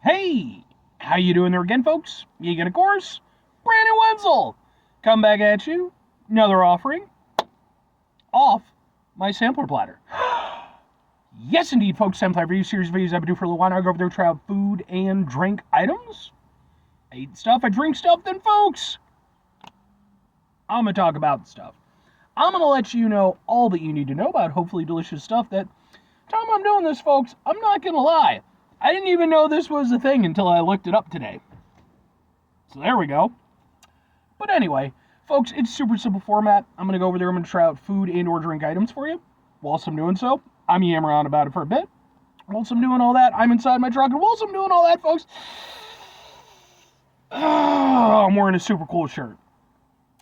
Hey, how you doing there again, folks? Egan, of course. Brandon Wenzel, come back at you. Another offering off my sampler platter. Yes, indeed, folks. Sampler review series videos I've been doing for a little while. I go over there, try out food and drink items. I eat stuff, I drink stuff. Then, folks, I'm gonna talk about stuff. I'm gonna let you know all that you need to know about hopefully delicious stuff. That time I'm doing this, folks, I'm not gonna lie. I didn't even know this was a thing until I looked it up today. So there we go. But anyway, folks, it's super simple format. I'm going to go over there. I'm going to try out food and or drink items for you. Whilst I'm doing so, I'm yammering on about it for a bit. Whilst I'm doing all that, I'm inside my truck. And whilst I'm doing all that, folks, I'm wearing a super cool shirt.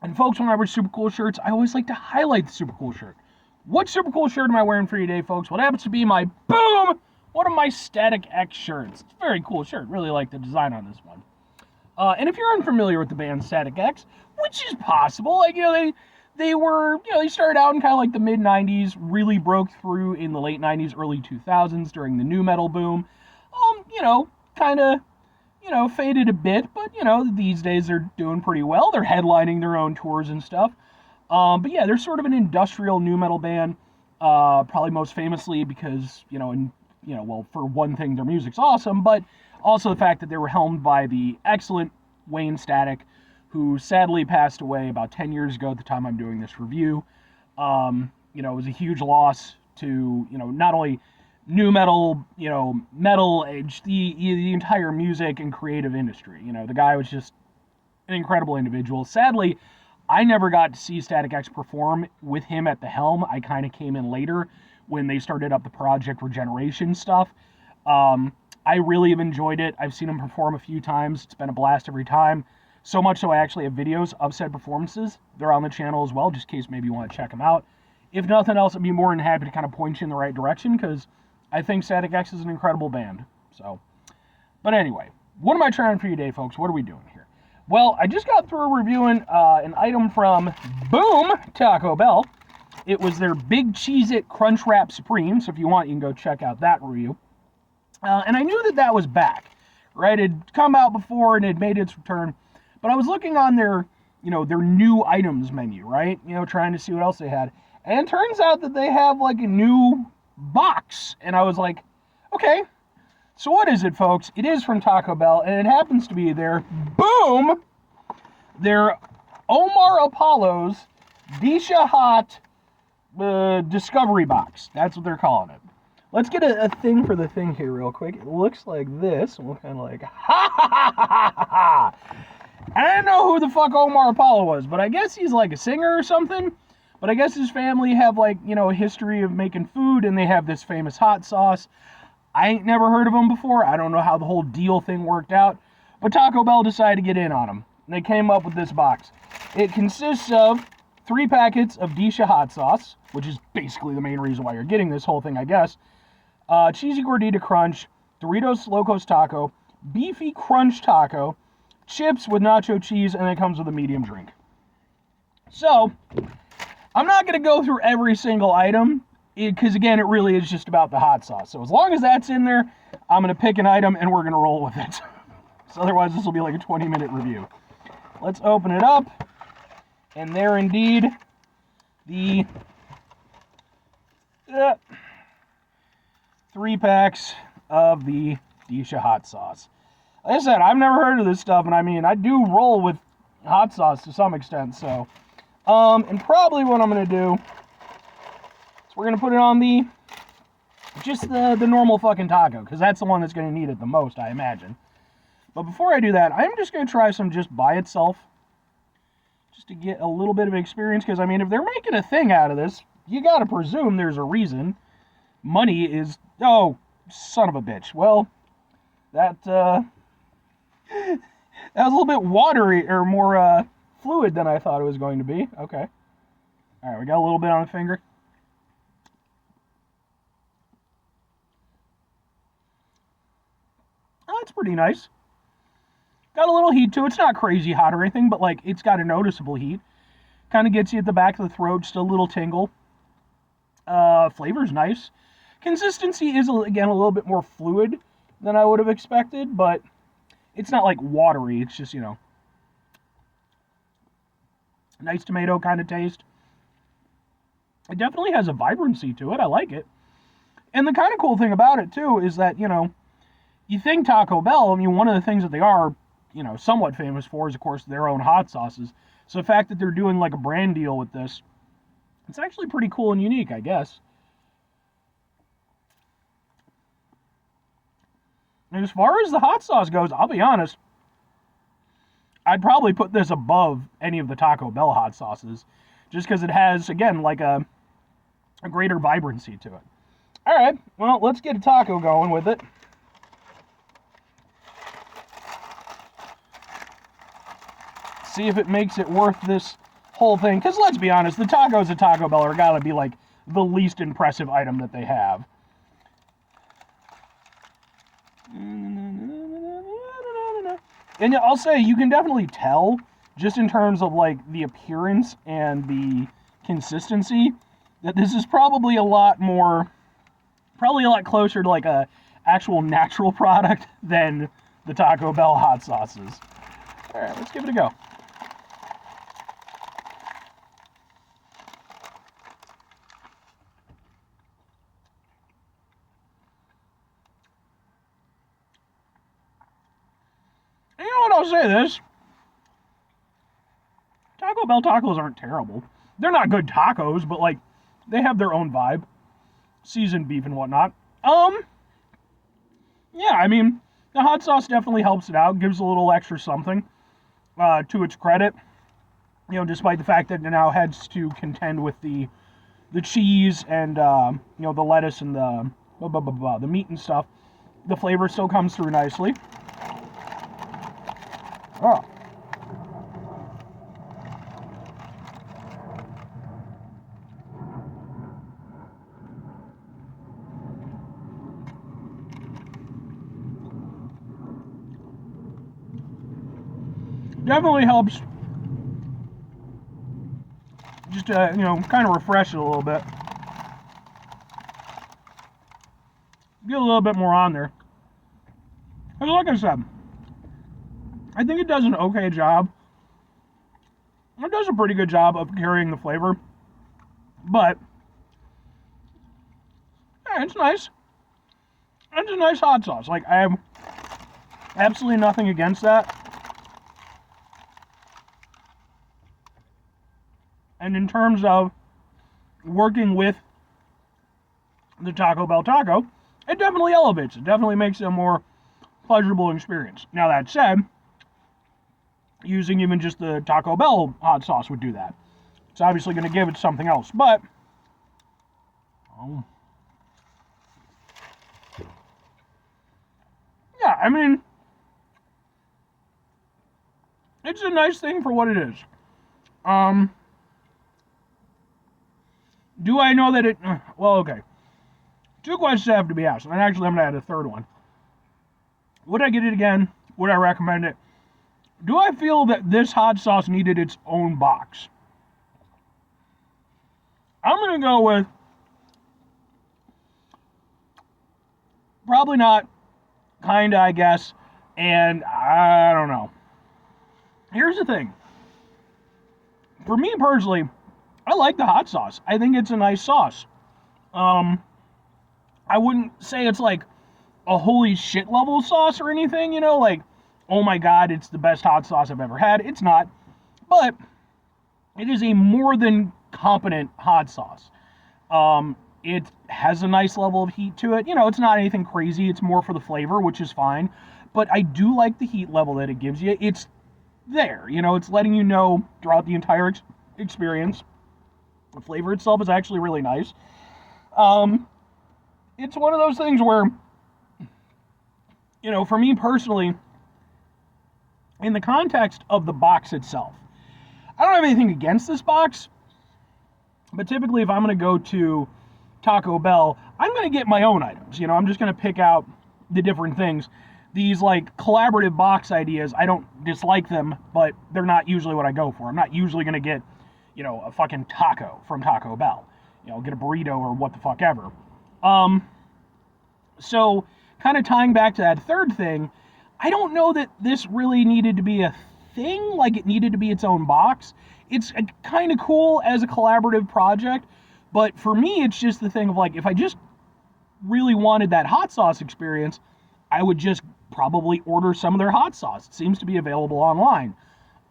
And folks, when I wear super cool shirts, I always like to highlight the super cool shirt. What super cool shirt am I wearing for you today, folks? What happens to be my boom, one of my Static X shirts. It's a very cool shirt. Really like the design on this one. And if you're unfamiliar with the band Static X, which is possible, like, they were, they started out in kind of like the mid 90s, really broke through in the late 90s, early 2000s during the nu metal boom. Kind of, faded a bit, but, these days they're doing pretty well. They're headlining their own tours and stuff. But yeah, they're sort of an industrial nu metal band, probably most famously because, for one thing, their music's awesome, but also the fact that they were helmed by the excellent Wayne Static, who sadly passed away about 10 years ago at the time I'm doing this review. It was a huge loss to, not only nu metal, metal age, the entire music and creative industry. The guy was just an incredible individual. Sadly, I never got to see Static X perform with him at the helm. I kind of came in later when they started up the Project Regeneration stuff. I really have enjoyed it. I've seen him perform a few times. It's been a blast every time. So much so I actually have videos of said performances. They're on the channel as well, just in case maybe you want to check them out. If nothing else, I'd be more than happy to kind of point you in the right direction, because I think Static X is an incredible band. But anyway, what am I trying for you today, folks? What are we doing here? Well, I just got through reviewing an item from Boom Taco Bell. It was their Big Cheez-It Crunch Wrap Supreme, so if you want, you can go check out that review. And I knew that was back, right? It had come out before and it made its return. But I was looking on their new items menu, right? Trying to see what else they had. And it turns out that they have like a new box. And I was like, okay, so what is it, folks? It is from Taco Bell, and it happens to be their Omar Apollo's Disha Hot Discovery Box. That's what they're calling it. Let's get a thing for the thing here real quick. It looks like this. We're kind of like, ha ha ha ha ha ha. I didn't know who the fuck Omar Apollo was, but I guess he's like a singer or something. But I guess his family have like, a history of making food, and they have this famous hot sauce. I ain't never heard of him before. I don't know how the whole deal thing worked out. But Taco Bell decided to get in on him. And they came up with this box. It consists of 3 packets of Disha hot sauce, which is basically the main reason why you're getting this whole thing, I guess. Cheesy Gordita Crunch, Doritos Locos Taco, Beefy Crunch Taco, chips with nacho cheese, and it comes with a medium drink. So, I'm not going to go through every single item, because again, it really is just about the hot sauce. So as long as that's in there, I'm going to pick an item and we're going to roll with it. So otherwise, this will be like a 20-minute review. Let's open it up. And there indeed, the 3 packs of the Disha hot sauce. Like I said, I've never heard of this stuff, and I mean, I do roll with hot sauce to some extent, so. And probably what I'm going to do is we're going to put it on the normal fucking taco, because that's the one that's going to need it the most, I imagine. But before I do that, I'm just going to try some just by itself, just to get a little bit of experience, because, I mean, if they're making a thing out of this, you got to presume there's a reason. Money is, oh, son of a bitch. Well, that was a little bit watery, or more, fluid than I thought it was going to be. Okay. Alright, we got a little bit on the finger. Oh, that's pretty nice. Got a little heat to it. It's not crazy hot or anything, but like it's got a noticeable heat. Kind of gets you at the back of the throat, just a little tingle. Flavor's nice. Consistency is, again, a little bit more fluid than I would have expected, but it's not like watery. It's just, nice tomato kind of taste. It definitely has a vibrancy to it. I like it. And the kind of cool thing about it, too, is that, you think Taco Bell, I mean, one of the things that they are, somewhat famous for is, of course, their own hot sauces. So the fact that they're doing like a brand deal with this, it's actually pretty cool and unique, I guess. And as far as the hot sauce goes, I'll be honest, I'd probably put this above any of the Taco Bell hot sauces, just because it has, again, like a greater vibrancy to it. All right, well, let's get a taco going with it. See if it makes it worth this whole thing. Because let's be honest, the tacos at Taco Bell are gotta be like the least impressive item that they have. And I'll say, you can definitely tell, just in terms of like the appearance and the consistency, that this is probably a lot closer to like a actual natural product than the Taco Bell hot sauces. All right, let's give it a go. And you know what, I'll say this. Taco Bell tacos aren't terrible. They're not good tacos, but like, they have their own vibe. Seasoned beef and whatnot. Yeah, I mean, the hot sauce definitely helps it out, gives a little extra something, to its credit. Despite the fact that it now has to contend with the cheese and, the lettuce and the meat and stuff, the flavor still comes through nicely. Oh. Definitely helps just to, kind of refresh it a little bit. Get a little bit more on there. Because like I said, I think it does an okay job. It does a pretty good job of carrying the flavor. But, yeah, it's nice. It's a nice hot sauce. Like, I have absolutely nothing against that. And in terms of working with the Taco Bell taco, it definitely elevates it. Definitely makes it a more pleasurable experience. Now that said, using even just the Taco Bell hot sauce would do that. It's obviously going to give it something else, but yeah, I mean, it's a nice thing for what it is. Do I know that it... Well, okay. Two questions have to be asked, and actually I'm going to add a third one. Would I get it again? Would I recommend it? Do I feel that this hot sauce needed its own box? I'm going to go with... Probably not. Kinda, I guess. And I don't know. Here's the thing. For me personally, I like the hot sauce. I think it's a nice sauce. I wouldn't say it's like a holy shit level sauce or anything, like, oh my god, it's the best hot sauce I've ever had. It's not. But it is a more than competent hot sauce. It has a nice level of heat to it. It's not anything crazy. It's more for the flavor, which is fine. But I do like the heat level that it gives you. It's there. It's letting you know throughout the entire experience. The flavor itself is actually really nice. It's one of those things where, for me personally, in the context of the box itself, I don't have anything against this box, but typically if I'm going to go to Taco Bell, I'm going to get my own items. I'm just going to pick out the different things. These, like, collaborative box ideas, I don't dislike them, but they're not usually what I go for. I'm not usually going to get, a fucking taco from Taco Bell. Get a burrito or what the fuck ever. So kind of tying back to that third thing, I don't know that this really needed to be a thing, like it needed to be its own box. It's kind of cool as a collaborative project, but for me, it's just the thing of like, if I just really wanted that hot sauce experience, I would just probably order some of their hot sauce. It seems to be available online.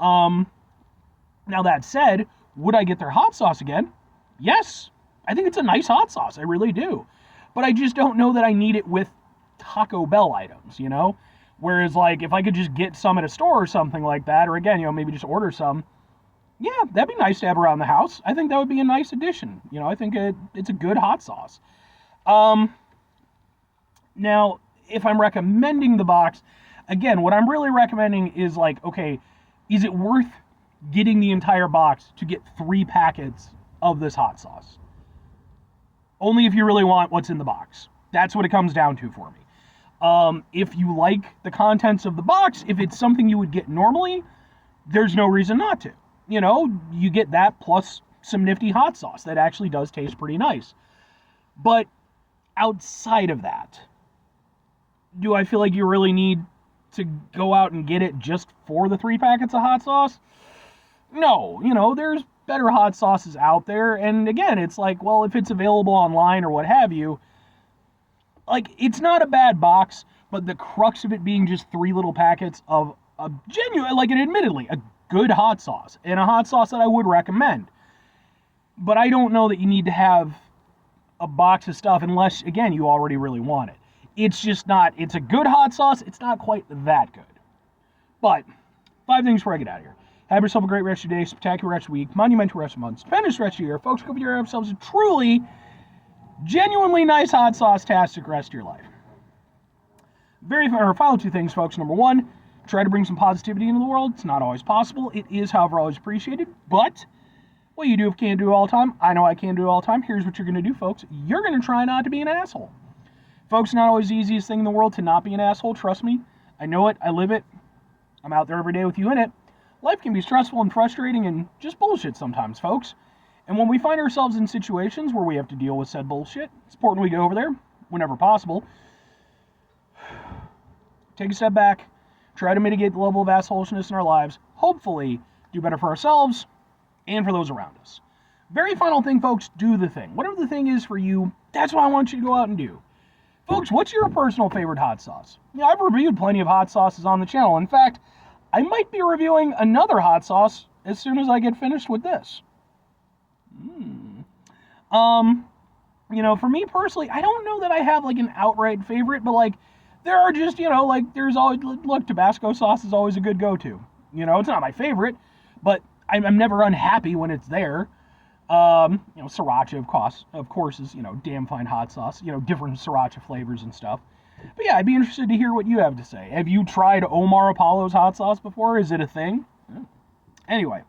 Now that said, would I get their hot sauce again? Yes. I think it's a nice hot sauce. I really do. But I just don't know that I need it with Taco Bell items, you know? Whereas, like, if I could just get some at a store or something like that, or again, you know, maybe just order some, yeah, that'd be nice to have around the house. I think that would be a nice addition. You know, I think it's a good hot sauce. Now, if I'm recommending the box, again, what I'm really recommending is like, okay, is it worth getting the entire box to get 3 packets of this hot sauce? Only if you really want what's in the box. That's what it comes down to for me. If you like the contents of the box, if it's something you would get normally, there's no reason not to. You know, you get that plus some nifty hot sauce that actually does taste pretty nice. But outside of that, do I feel like you really need to go out and get it just for the 3 packets of hot sauce? No, you know, there's better hot sauces out there. And again, it's like, well, if it's available online or what have you, like, it's not a bad box, but the crux of it being just 3 little packets of a genuine, like, and admittedly, a good hot sauce, and a hot sauce that I would recommend. But I don't know that you need to have a box of stuff unless, again, you already really want it. It's just not, it's a good hot sauce, it's not quite that good. But, 5 things before I get out of here. Have yourself a great rest of your day, spectacular rest of the week, monumental rest of the month, stupendous rest of your year. Folks, hope you have yourselves a truly, genuinely nice hot sauce-tastic rest of your life. Final 2 things, folks. Number 1, try to bring some positivity into the world. It's not always possible. It is, however, always appreciated. But what you do if you can't do it all the time, I know I can't do it all the time. Here's what you're going to do, folks. You're going to try not to be an asshole. Folks, not always the easiest thing in the world to not be an asshole. Trust me. I know it. I live it. I'm out there every day with you in it. Life can be stressful and frustrating and just bullshit sometimes, folks. And when we find ourselves in situations where we have to deal with said bullshit, it's important we go over there whenever possible. Take a step back, try to mitigate the level of assholishness in our lives, hopefully do better for ourselves and for those around us. Very final thing, folks, do the thing. Whatever the thing is for you, that's what I want you to go out and do. Folks, what's your personal favorite hot sauce? Yeah, I've reviewed plenty of hot sauces on the channel. In fact, I might be reviewing another hot sauce as soon as I get finished with this. You know, for me personally, I don't know that I have like an outright favorite, but like there are just, you know, like there's always, look, Tabasco sauce is always a good go-to. You know, it's not my favorite, but I'm never unhappy when it's there. You know, sriracha, of course, is, you know, damn fine hot sauce. You know, different sriracha flavors and stuff. But yeah, I'd be interested to hear what you have to say. Have you tried Omar Apollo's hot sauce before? Is it a thing? Anyway.